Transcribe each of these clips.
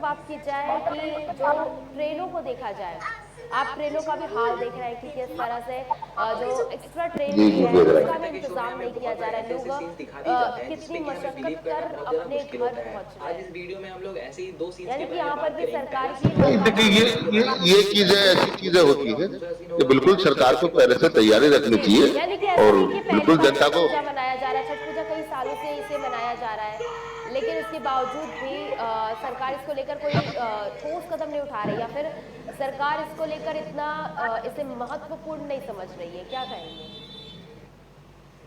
बात की जाए कि जो ट्रेनों को देखा जाए, आप ट्रेनों का भी हाल देख रहे हैं कि किस तरह से जो एक्स्ट्रा ट्रेन जी भी जी है देख रहे उसका भी हैं। कि शो में इंतजाम हमें नहीं किया बहुत जा बार रहा है। लोग ऐसे-ऐसे सीन्स दिखा दिए जाते हैं कितनी जिसमें कि हमें बिलीव मशक्कत करना कर बहुत ज़्यादा अपने मुश्किल घर होता है। पहुंच रहे आज इस हैं। वीडियो में हम लोग ऐसे ही 2 सीन्स के यानी कि बारे में यहाँ पर बात भी करेंगे। सरकार पहला की सीन नहीं होगा देखिए, नाकामी। ये चीजें ऐसी चीजें होती है दूसरा सीन कि होगा बिल्कुल हमारा सरकार को छठ पहले पूजा से का। तैयारी रखनी जी, चाहिए यानी कि ऐसा और नहीं कि पहली बिल्कुल बार जनता छठ को। पूजा मनाया जा रहा है। छठ पूजा कई सालों से इसे मनाया जा रहा है, लेकिन उसके बावजूद भी सरकार इसको लेकर कोई ठोस कदम नहीं उठा रही, या फिर सरकार इसको लेकर इतना इसे महत्वपूर्ण नहीं समझ रही है। क्या कहेंगे?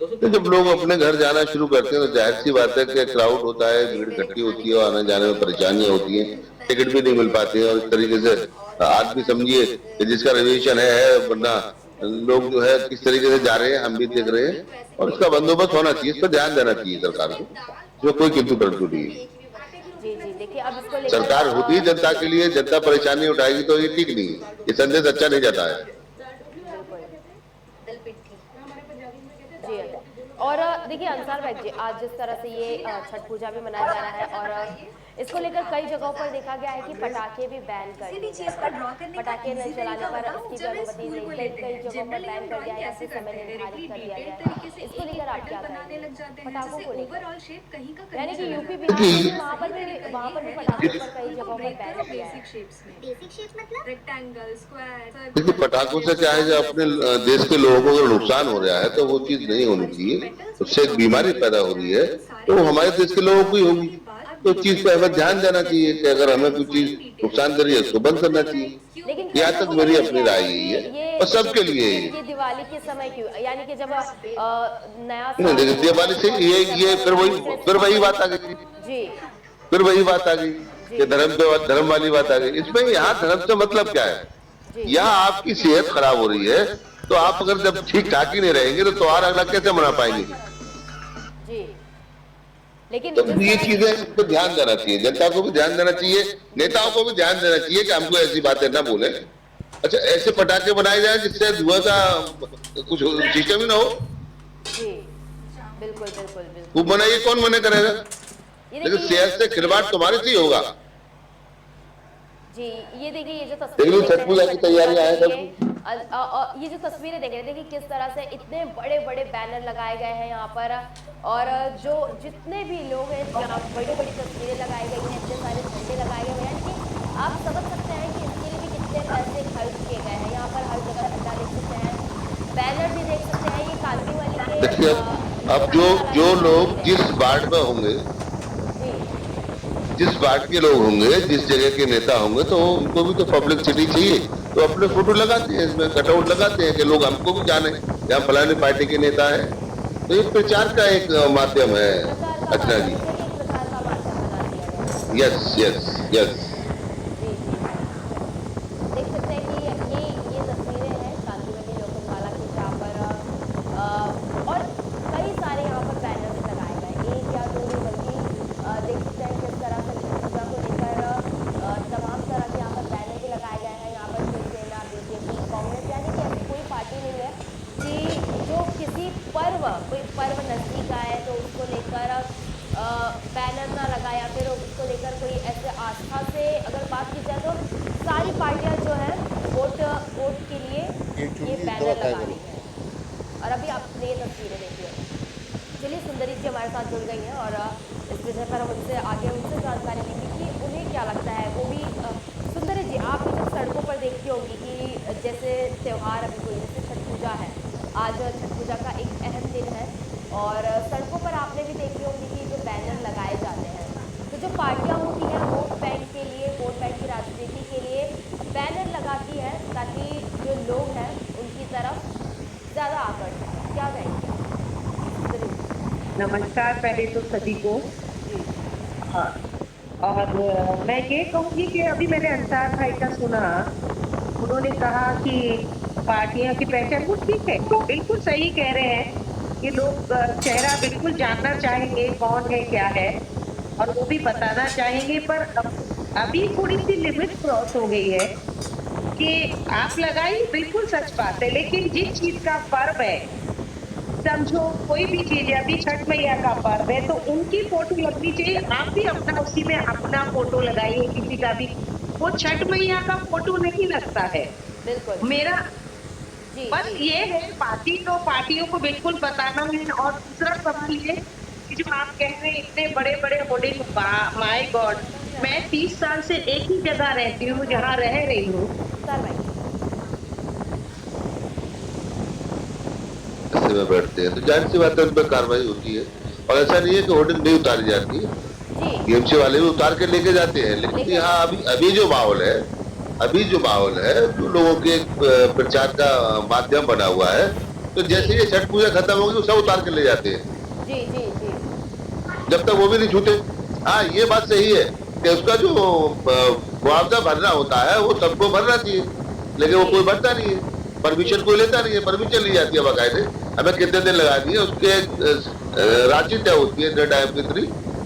दोस्तों तो जब दिक्कत क्या लोग है अपने घर जाना शुरू करते हैं तो जाहिर सी बात है कि क्राउड होता है, भीड़ इकट्ठी होती है और आने जाने में परेशानियां होती हैं, टिकट भी नहीं मिल पाती है। और इस तरीके से आज भी समझिए कि जिसका रिजर्वेशन है, वरना लोग जो है किस तरीके से जा रहे हैं हम भी देख रहे हैं। और इसका बंदोबस्त होना चाहिए, इस पर ध्यान देना चाहिए सरकार को, जो कोई किंतु परंतु नहीं है। जी जी, देखिए अब इसको लेकर सरकार होती है जनता के लिए, जनता परेशानी उठाएगी तो ये ठीक नहीं है, ये संदेश अच्छा नहीं जाता है। बिल्कुल। जी और देखिए अंसार भाई जी, आज जिस तरह से ये छठ पूजा भी मनाया जा रहा है और इसको लेकर कई जगहों पर देखा गया है कि पटाखे भी बैन कर दिए गए हैं। पटाखे नहीं चलाने पर इसकी भी अनुमति नहीं, कई कई जगहों पर बैन कर दिया है, काफी समय निर्धारित कर दिया गया है। इसको लेकर आप क्या कहेंगे, पटाखों को लेकर? यानी कि यूपी बिहार में भी वहाँ पर भी पटाखों पर कई जगहों पर बैन किया है। देखिए पटाखों से क्या है, जो अपने देश के लोगों को अगर नुकसान हो रहा है तो वो चीज नहीं होनी चाहिए, उससे एक बीमारी पैदा हो रही है तो वो हमारे देश के लोगों को ही होगी। तो चीज पे हमें ध्यान देना चाहिए कि अगर हमें कोई चीज नुकसान दे रही है उसको बंद करना चाहिए। लेकिन यहाँ कृषकों तक का मेरी कहना अपनी क्या राय है यही है, कि और सबके लिए ये ही है। ये दिवाली के समय क्यों, यानी कि जब नया नहीं साल देखिए, हो दिवाली से और ये कृषक दूसरे से फिर वही कपड़े। बात आ गई, जी फिर वही बात आ गई जी कि धर्म वाली बात आ गई। इसमें यहाँ धर्म से मतलब क्या है? जी यहाँ आपकी सेहत खराब हो रही है तो आप अगर जब ठीक ठाक ही नहीं रहेंगे तो त्योहार अगला कैसे मना पाएंगे? जी, लेकिन तो जिस ये तरह चीजें इस पर ध्यान देना चाहिए, जनता को भी ध्यान देना चाहिए, नेताओं को भी ध्यान देना चाहिए कि हमको ऐसी बातें ना बोले। अच्छा, ऐसे पटाखे बनाए जाए जिससे धुआं का कुछ सिस्टम ही ना हो। जी बिल्कुल बिल्कुल वो बिल्कुल। बनाइए, कौन मना करेगा? ये लेकिन देखिए सेहत से खिलवाड़ तुम्हारे से ही होगा। जी, ये देखिए ये जो देख तस्वीरें लो देख छठ रहे हैं पूजा की छठ पूजा तैयारियां के हैं लिए, सब। ये जो तस्वीरें देख रहे हैं, देखिए किस तरह से इतने बड़े बड़े बैनर लगाए गए हैं यहाँ पर। और जो जितने भी लोग हैं यहाँ बड़ी बड़ी तस्वीरें लगाई गई हैं, इतने सारे झंडे लगाए गए हैं, यानी कि आप समझ सकते हैं कि इसके लिए भी कितने पैसे खर्च किए गए हैं। यहाँ पर हर जगह झंडा देख सकते हैं, बैनर भी देख सकते हैं। ये कांदीवली के देखिए अब नीचे जो बैनर लगाए जो गए हैं, लोग तस्वीरें। जिस वार्ड में होंगे, जी जिस पार्टी के लोग होंगे, जिस जगह के नेता होंगे, तो उनको भी तो पब्लिसिटी चाहिए। तो अपने फोटो लगाते हैं, इसमें कटआउट लगाते हैं कि लोग हमको भी जाने यहाँ फलाने पार्टी के नेता है। तो ये प्रचार का एक माध्यम है। प्रचार का अच्छा माध्यम, जी। इसे भी एक प्रचार का माध्यम बना दिया गया है। Yes yes yes. जी जी जी, देख सकते हैं कि ये तस्वीरें हैं कांदीवली लोकमाला की, जहाँ पर और कई सारे यहाँ पर बैनर्स लगाए गए, एक या दो नहीं बल्कि देख सकते हैं किस तरह से छठ पूजा को लेकर तमाम तरह के यहाँ पर बैनर भी लगाए गए हैं। यहाँ पर शिवसेना, बीजेपी, कांग्रेस, यानी कि ऐसी कोई पार्टी नहीं है कि जो कोई पर्व नजदीक आए तो उसको लेकर बैनर ना लगाए, या फिर उसको लेकर कोई ऐसे आस्था से अगर बात की जाए तो सारी पार्टियां जो है वोट के लिए ये बैनर लगा रही है। और अभी आपने ये तस्वीरें देखी है। चलिए सुंदरी जी हमारे साथ जुड़ गई हैं और इस विषय पर हम उनसे जानकारी लेंगे कि उन्हें क्या लगता है। वो भी सुंदरी जी, आप भी जब सड़कों पर देखती होंगी कि जैसे त्यौहार अभी कोई जैसे छठ पूजा है, आज छठ पूजा का एक अहम दिन है, और सड़कों पर आपने भी देखी होंगी कि जो बैनर लगाए जाते हैं, तो जो पार्टियां होती हैं वोट बैंक के लिए, वोट बैंक की राजनीति के लिए बैनर लगाती है ताकि जो लोग हैं उनकी तरफ ज़्यादा आकर्षित। क्या कहेंगे आप? नमस्कार पहले तो सभी को। हाँ, और मैं ये कहूँगी कि अभी मैंने अंसार भाई का सुना, उन्होंने कहा कि पार्टियों की पहचान, वो ठीक है, बिल्कुल सही कह रहे हैं कि लोग चेहरा बिल्कुल जानना चाहेंगे कौन है क्या है, और वो भी बताना चाहेंगे। पर अभी थोड़ी सी लिमिट क्रॉस हो गई है कि आप लगाइए, बिल्कुल सच बात है, लेकिन जिस चीज का पर्व है समझो कोई भी चीज है, अभी छठ मैया का पर्व है तो उनकी फोटो लगनी चाहिए, आप भी अपना उसी में अपना फोटो लगाइए किसी का भी, वो छठ मैया का फोटो नहीं लगता है। बिल्कुल मेरा जी बस जी ये है, पार्टी तो पार्टियों को बिल्कुल बताना है। और दूसरा सवाल ये कि जो आप कह रहे हैं इतने बड़े बड़े होर्डिंग, माय गॉड, मैं 30 साल से एक ही जगह रहती हूँ जहाँ रह रही हूँ। सर भाई ऐसे में बैठते हैं तो जाहिर सी बात है उन पर कार्रवाई होती है। और ऐसा नहीं है कि होर्डिंग नहीं उतारी जाती है, जी टीएमसी वाले भी उतार के लेके जाते हैं, लेकिन यहाँ अभी जो माहौल है, जो लोगों के एक प्रचार का माध्यम बना हुआ है, तो जैसे ये छठ पूजा खत्म होगी वो सब उतार के ले जाते हैं, जी जी जी जब तक वो भी नहीं छूते। हाँ, ये बात सही है कि उसका जो मुआवजा भरना होता है वो सबको भरना चाहिए, लेकिन वो कोई भरता नहीं है, परमिशन कोई लेता नहीं है। परमिशन ली जाती है बाकायदे, हमें कितने दिन लगा दिए, उसके राशि तय होती है टाइम की इतनी,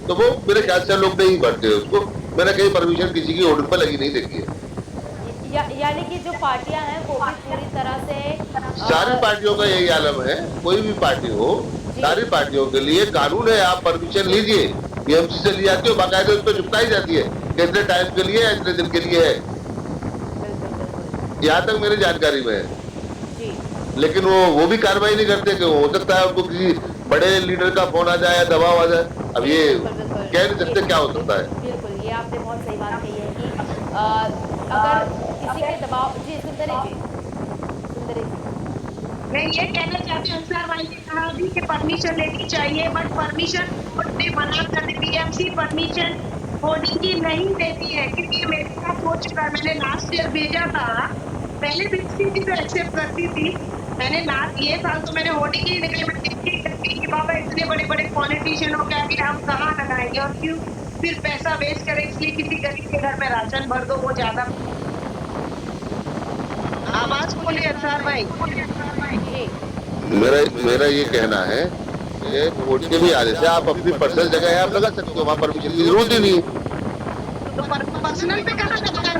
तो वो मेरे ख्याल से लोग नहीं भरते उसको। मैंने कहीं परमिशन किसी की होर्डिंग पर लगी नहीं देखी है। यानी कि जो पार्टियां हैं वो भी पूरी तरह से सारी पार्टियों का यही आलम है, कोई भी पार्टी हो, सारी पार्टियों के लिए कानून है, आप परमिशन लीजिए, टीएमसी से ली जाती है, बाकायदे उस पर चिपकाई जाती है कि इतने टाइम के लिए है, इतने दिन के लिए है, बिल्कुल बिल्कुल यहाँ तक मेरी जानकारी में है। जी लेकिन वो भी कार्रवाई नहीं करते कि हो सकता है उनको किसी बड़े लीडर का फोन आ जाए या दबाव आ जाए, अब ये बिल्कुल कह नहीं सकते क्या हो सकता है। बिल्कुल, ये आपने बहुत सही बात कही है कि अगर किसी के दबाव जी सुंदरी जी मैं ये कहना चाहती हूँ, अंसार भाई ने कहा अभी कि परमिशन लेनी चाहिए, बट परमिशन कोर्ट ने मना कर दी, टीएमसी परमिशन होर्डिंग की नहीं देती है, क्योंकि मेरे साथ हो चुका है। मैंने लास्ट ईयर भेजा था, पहले भी इसी चीज को एक्सेप्ट करती थी, मैंने लास्ट ये साल तो मैंने होर्डिंग ही निकली, मैं देखती करती कि बाबा इतने बड़े बड़े पॉलिटिशियन हो गया कि हम कहाँ लगाएंगे और क्यों फिर पैसा वेस्ट करें, इसलिए किसी गरीब के घर में राशन भर दो, वो ज्यादा। आवाज बोलिए अंसार भाई। जी मेरा ये कहना है कि कोर्ट के भी आदेश है, आप अपनी पर्सनल जगह है आप लगा सकते हो, वहाँ परमिशन की जरूरत ही नहीं है। तो पर्सनल पे कहाँ लगाया है?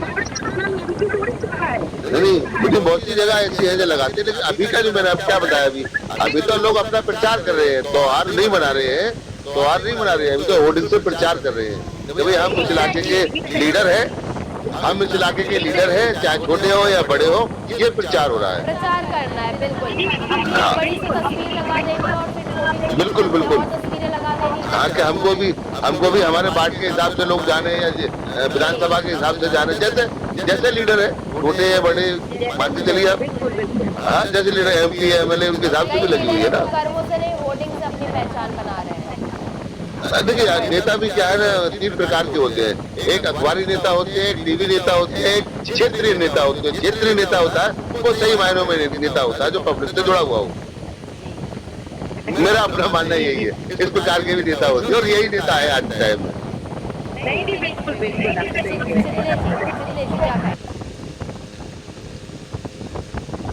नहीं, मुझे बहुत सी जगह ऐसी है जो लगाते हैं, लेकिन अभी का जो मैंने अब क्या बताया, अभी तो लोग अपना प्रचार कर रहे हैं, त्योहार नहीं मना रहे हैं, अभी तो होर्डिंग से प्रचार कर रहे हैं कि भाई हम इस इलाके के लीडर हैं, चाहे छोटे हो या बड़े हो, ये प्रचार हो रहा है। प्रचार करना है, बिल्कुल अपनी एक बड़ी सी तस्वीर लगा देनी और फिर छोटी बिल्कुल, बिल्कुल। और तस्वीरें लगा देनी। हाँ, कि हमको भी हमारे पार्टी के हिसाब से लोग जाने या विधानसभा के हिसाब से जाने, जैसे लीडर है, छोटे या बड़े, मान के चलिए आप, हाँ, जैसे लीडर एमपी एमएलए उनके हिसाब से भी लगी हुई है ना। कर्मों से नहीं, होर्डिंग से अपनी पहचान बना रहे हैं। देखिए यार, नेता भी क्या है ना, 3 प्रकार के होते हैं, एक अखबारी नेता होते हैं, एक टीवी नेता होते हैं, एक क्षेत्रीय नेता होते हैं। क्षेत्रीय नेता होता है वो सही मायनों में नेता होता है जो पब्लिक से जुड़ा हुआ हो। मेरा अपना मानना यही है, इस प्रकार के भी नेता होते हैं और यही नेता है आज के टाइम में। नहीं बिल्कुल बिल्कुल